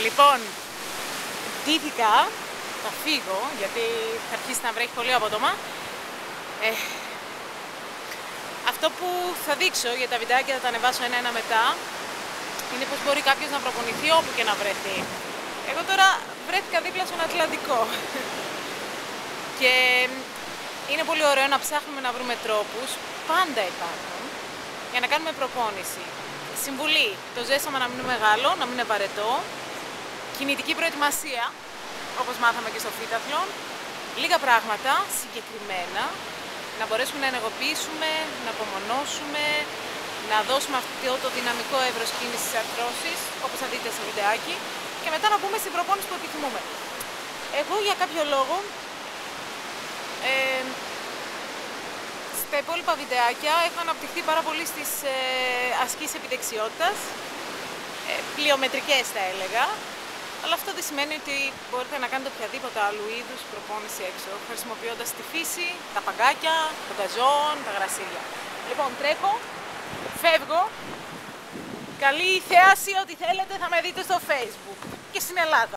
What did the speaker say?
Λοιπόν, ντύθηκα, θα φύγω γιατί θα αρχίσει να βρέχει πολύ απότομα. Αυτό που θα δείξω για τα βιντεάκια, θα τα ανεβάσω ένα-ένα μετά, είναι πως μπορεί κάποιος να προπονηθεί όπου και να βρεθεί. Εγώ τώρα βρέθηκα δίπλα στον Ατλαντικό και είναι πολύ ωραίο να ψάχνουμε να βρούμε τρόπους, πάντα υπάρχουν, για να κάνουμε προπόνηση. Συμβουλή, το ζέσταμα να μην είναι μεγάλο, να μην είναι βαρετό, κινητική προετοιμασία, όπως μάθαμε και στο φύταθλον, λίγα πράγματα συγκεκριμένα, να μπορέσουμε να ενεργοποιήσουμε, να απομονώσουμε, να δώσουμε αυτό το δυναμικό εύρος κίνησης στις αρθρώσεις, όπως θα δείτε στο βιντεάκι, και μετά να μπούμε στην προπόνηση που επιθυμούμε. Εγώ για κάποιο λόγο, στα υπόλοιπα βιντεάκια έχω αναπτυχθεί πάρα πολύ στις ασκήσεις επιδεξιότητας, πλειομετρικές θα έλεγα, αλλά αυτό δεν σημαίνει ότι μπορείτε να κάνετε οποιαδήποτε άλλου είδους προπόνηση έξω, χρησιμοποιώντας τη φύση, τα παγκάκια, τον καζόν, τα γρασίλια. Λοιπόν, τρέχω, φεύγω, καλή θέαση, ό,τι θέλετε θα με δείτε στο Facebook και στην Ελλάδα.